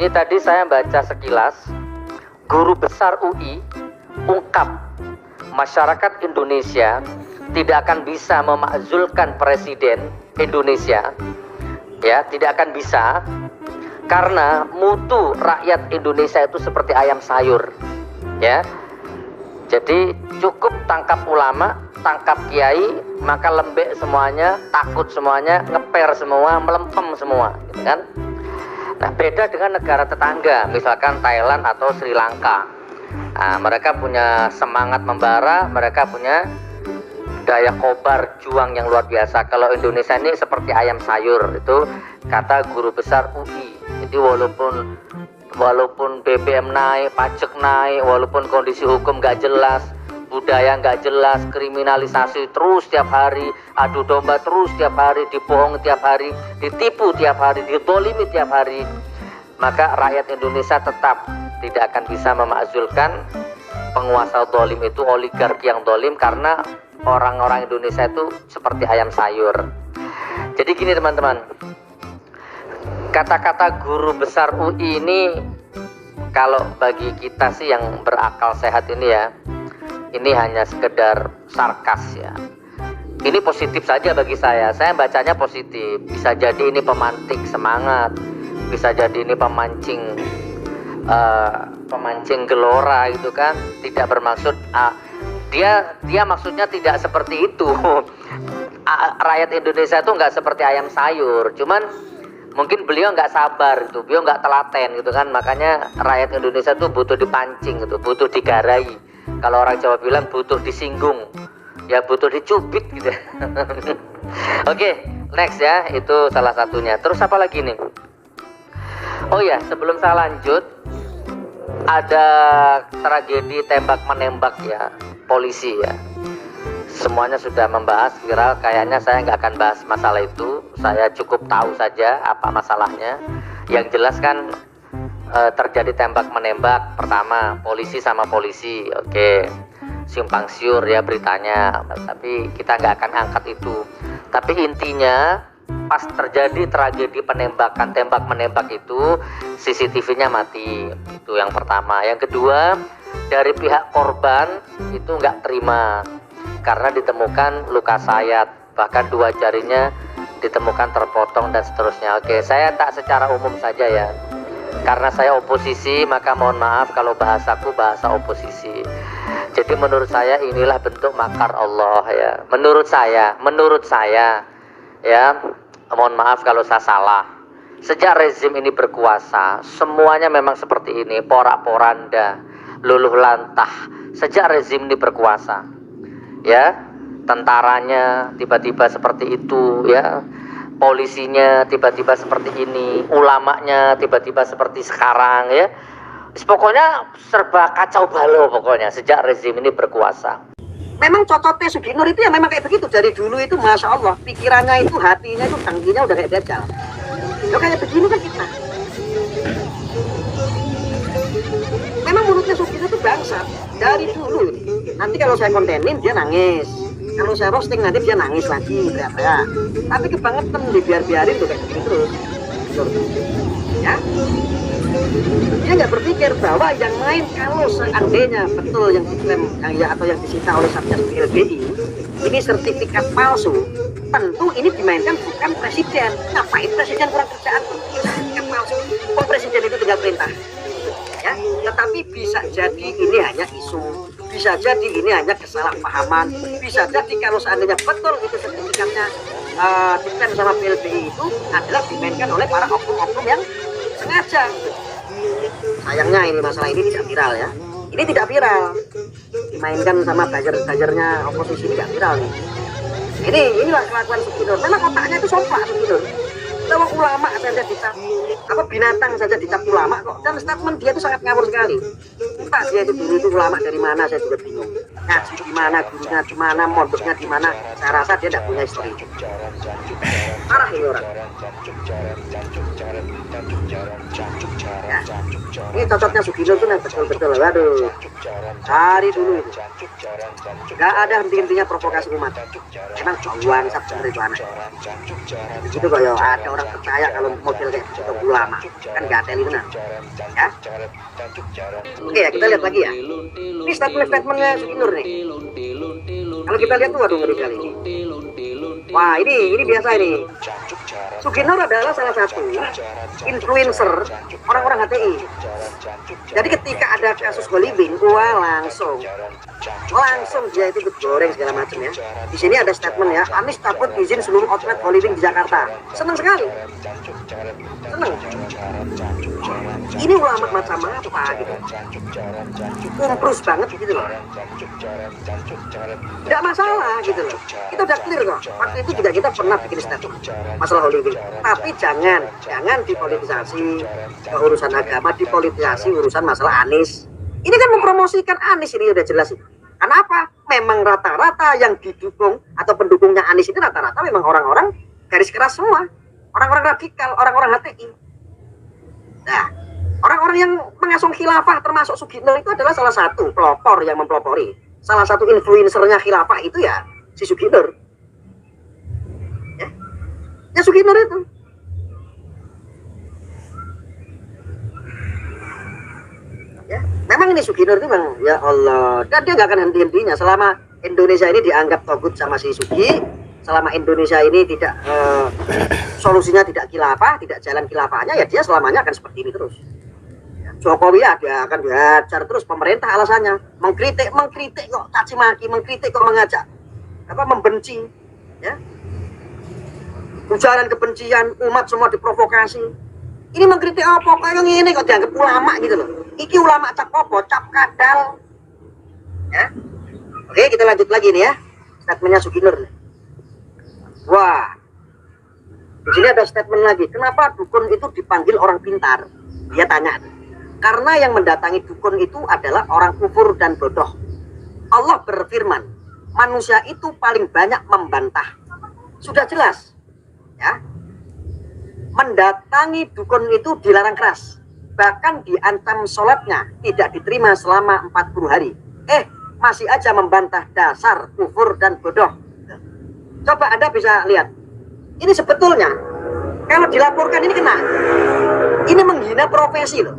Ini tadi saya baca sekilas, guru besar UI ungkap masyarakat Indonesia tidak akan bisa memakzulkan presiden Indonesia, ya, tidak akan bisa, karena mutu rakyat Indonesia itu seperti ayam sayur, ya. Jadi cukup tangkap ulama, tangkap kiai, maka lembek semuanya, takut semuanya, ngeper semua, melempem semua, gitu kan. Nah, beda dengan negara tetangga, misalkan Thailand atau Sri Lanka. Nah, mereka punya semangat membara, mereka punya daya kobar juang yang luar biasa. Kalau Indonesia ini seperti ayam sayur, itu kata guru besar UI. Jadi walaupun BBM naik, pajak naik, walaupun kondisi hukum nggak jelas, budaya nggak jelas, kriminalisasi terus tiap hari, adu domba terus tiap hari, dibohong tiap hari, ditipu tiap hari, ditolimi tiap hari, maka rakyat Indonesia tetap tidak akan bisa memakzulkan penguasa dolim itu, oligarki yang dolim, karena orang-orang Indonesia itu seperti ayam sayur. Jadi gini teman-teman, kata-kata guru besar UI ini kalau bagi kita sih yang berakal sehat ini ya, ini hanya sekedar sarkas ya. Ini positif saja bagi saya bacanya positif. Bisa jadi ini pemantik semangat, bisa jadi ini pemancing gelora gitu kan. Tidak bermaksud dia maksudnya tidak seperti itu. Rakyat Indonesia itu nggak seperti ayam sayur, cuman mungkin beliau nggak sabar gitu, beliau nggak telaten gitu kan. Makanya rakyat Indonesia tuh butuh dipancing gitu, butuh digarai. Kalau orang Jawa bilang butuh disinggung, ya butuh dicubit gitu. Oke, next ya, itu salah satunya. Terus apa lagi nih? Oh ya, sebelum saya lanjut, ada tragedi tembak menembak ya, polisi ya. Semuanya sudah membahas, kayaknya saya nggak akan bahas masalah itu. Saya cukup tahu saja apa masalahnya. Yang jelas kan terjadi tembak menembak, pertama polisi sama polisi, oke, simpang siur ya beritanya, tapi kita nggak akan angkat itu. Tapi intinya pas terjadi tragedi penembakan, tembak menembak itu, CCTV-nya mati, itu yang pertama. Yang kedua, dari pihak korban itu nggak terima karena ditemukan luka sayat, bahkan 2 jarinya ditemukan terpotong dan seterusnya. Oke, saya tak secara umum saja ya, karena saya oposisi, maka mohon maaf kalau bahasaku bahasa oposisi. Jadi menurut saya inilah bentuk makar Allah ya. Menurut saya ya, mohon maaf kalau saya salah. Sejak rezim ini berkuasa, semuanya memang seperti ini, porak-poranda, luluh lantah. Sejak rezim ini berkuasa, ya, tentaranya tiba-tiba seperti itu ya, polisinya tiba-tiba seperti ini, ulamanya tiba-tiba seperti sekarang ya. Pokoknya serba kacau balau pokoknya sejak rezim ini berkuasa. Memang cocoknya Suginur itu ya memang kayak begitu dari dulu itu, masya Allah, pikirannya itu, hatinya itu, tangkinya udah kayak Dajjal. Lo kayak begini kan kita. Memang mulutnya Suginur itu bangsat dari dulu. Nanti kalau saya kontenin dia nangis, kalau saya roasting nanti dia nangis lagi, teriak-teriak. Tapi kebangetan dibiar-biarin tuh kayak begini terus. Ya, dia nggak berpikir bahwa yang main, kalau seandainya betul yang diklaim atau yang disita oleh Satgas LBI ini sertifikat palsu, tentu ini dimainkan bukan presiden. Ngapain presiden kurang kerjaan? Sertifikat palsu, presiden itu tinggal perintah ya. Tetapi bisa jadi ini hanya isu, bisa jadi ini hanya kesalahpahaman, bisa jadi kalau seandainya betul itu sertifikatnya diklaim sama PLBI itu adalah dimainkan oleh para oknum-oknum yang sengaja. Sayangnya ini masalah ini tidak viral ya. Ini tidak viral, dimainkan sama buzzer-buzzernya oposisi, tidak viral nih. Inilah kelakuan Suginur. Memang otaknya itu somplak Suginur. Kalau ulama saja dicap, binatang saja dicap ulama kok, dan statement dia itu sangat ngawur sekali. Entah dia itu dulu itu ulama dari mana, saya juga bingung. ngaji di mana, gurunya di mana, mondoknya di mana. Saya rasa dia tidak punya istri. Parah ini orang. Ya. Ini cocoknya Sugino tuh yang betul-betul. Waduh, dari dulu itu nggak ada henti-hentinya provokasi umat. Emang bangsat bener itu anak. Itu kok ya ada orang percaya kalau model kayak gitu ulama kan nggak ada itu nah. Ya. Oke ya, kita lihat lagi ya. Ini statement-statementnya Suginur nih. Kalau kita lihat tuh waduh ngeri kali ini. Wah ini biasa ini. Suginur adalah salah satu influencer orang-orang HTI. Jadi ketika ada kasus Hollywood, wah langsung dia itu goreng segala macam ya. Di sini ada statement ya, Anies cabut izin seluruh outlet Hollywood di Jakarta. Seneng sekali. Seneng. Ini ulama macam apa gitu. Kumprus banget gitu loh. Tidak masalah gitu loh. Kita udah clear kok. Waktu itu juga kita pernah bikin statement masalah Hollywood. Tapi jangan dipolitisasi urusan agama, dipolitisasi urusan masalah Anies. Ini kan mempromosikan Anies, ini udah jelas. Kenapa? Memang rata-rata yang didukung atau pendukungnya Anies ini rata-rata memang orang-orang garis keras semua, orang-orang radikal, orang-orang HTI. Nah, orang-orang yang mengasung khilafah termasuk Sugino itu adalah salah satu pelopor yang mempelopori. Salah satu influencernya khilafah itu ya si Sugino. Ya Sugino itu. Ya, memang ini Sugino itu memang ya Allah, dan dia nggak akan henti-hentinya selama Indonesia ini dianggap togut sama si Sugi, selama Indonesia ini tidak solusinya tidak khilafah, tidak jalan khilafahnya, ya dia selamanya akan seperti ini terus. Ya, Jokowi ya dia akan dihajar terus, pemerintah alasannya mengkritik kok caci maki, mengkritik kok mengajak membenci, ya. Ujaran kebencian, umat semua diprovokasi. Ini mengkritik apa? Kayak ini kok dianggap ulama gitu loh. Iki ulama cap apa? Cap kadal. Ya. Oke, kita lanjut lagi nih ya. Statementnya Suginur. Wah. Di sini ada statement lagi. Kenapa dukun itu dipanggil orang pintar? Dia tanya. Karena yang mendatangi dukun itu adalah orang kufur dan bodoh. Allah berfirman, manusia itu paling banyak membantah. Sudah jelas. Ya. Mendatangi dukun itu dilarang keras, bahkan diancam sholatnya tidak diterima selama 40 hari. Masih aja membantah, dasar kufur dan bodoh. Coba Anda bisa lihat, ini sebetulnya kalau dilaporkan ini kena, ini menghina profesi loh,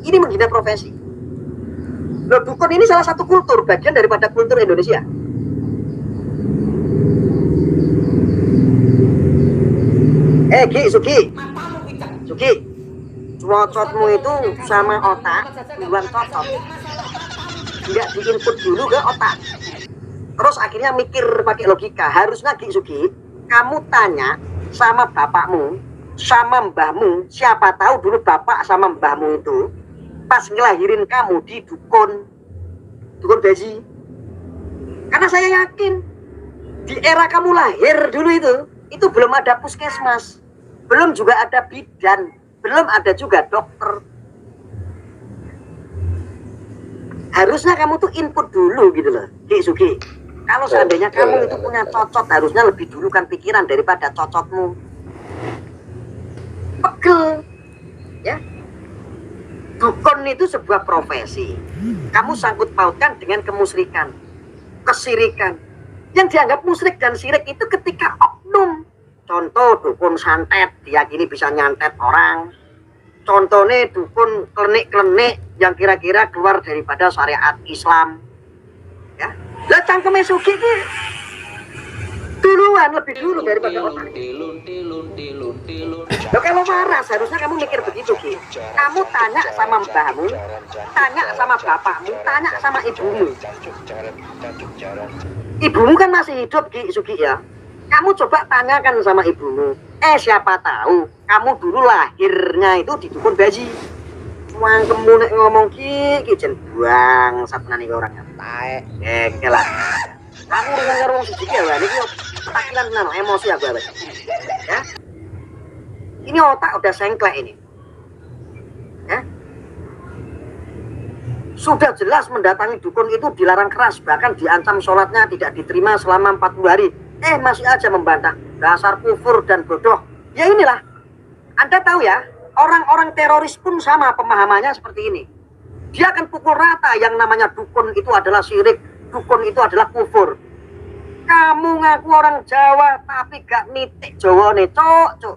ini menghina profesi loh. Dukun ini salah satu kultur, bagian daripada kultur Indonesia. Sugi, cocotmu itu sama otak bukan cocot, tidak diinput dulu ke otak, terus akhirnya mikir pakai logika. Harusnya Sugi, kamu tanya sama bapakmu, sama mbahmu, siapa tahu dulu bapak sama mbahmu itu pas ngelahirin kamu di dukun baji. Karena saya yakin di era kamu lahir dulu itu belum ada puskesmas, belum juga ada bidan, belum ada juga dokter. Harusnya kamu tuh input dulu gitu loh, Sugi. Kalau seandainya kamu itu punya cocot, harusnya lebih dulu kan pikiran daripada cocotmu. Pegel, ya. Dukun itu sebuah profesi. Kamu sangkut pautkan dengan kemusyrikan, kesirikan. Yang dianggap musyrik dan sirik itu ketika oknum. Contoh dukun santet, diyakini bisa nyantet orang. Contohnya dukun klenik-klenik yang kira-kira keluar daripada syariat Islam. Ya, lah cangkeme Sugi ki duluan, lebih dulu daripada otak. Loh, kalau waras harusnya kamu mikir begitu, Ki. Kamu tanya sama mbahmu, tanya sama bapakmu, tanya sama ibumu. Ibumu kan masih hidup, Ki Sugi ya. Kamu coba tanyakan sama ibumu. Siapa tahu kamu dulu lahirnya itu di dukun baji. Wang kamu nek ngomong Ki jen buang satunan iki orang taek. Lah. Aku urusan karo wong siji ya, niki petakilan tenan, emosi aku abet. Ya. Ini otak udah sengklek ini. Ya. Sudah jelas mendatangi dukun itu dilarang keras, bahkan diancam sholatnya tidak diterima selama 40 hari. Masih aja membantah. Dasar kufur dan bodoh. Ya inilah, Anda tahu ya, orang-orang teroris pun sama pemahamannya seperti ini. Dia akan pukul rata yang namanya dukun itu adalah syirik, dukun itu adalah kufur. Kamu ngaku orang Jawa tapi gak nitik Jawa nih, cok.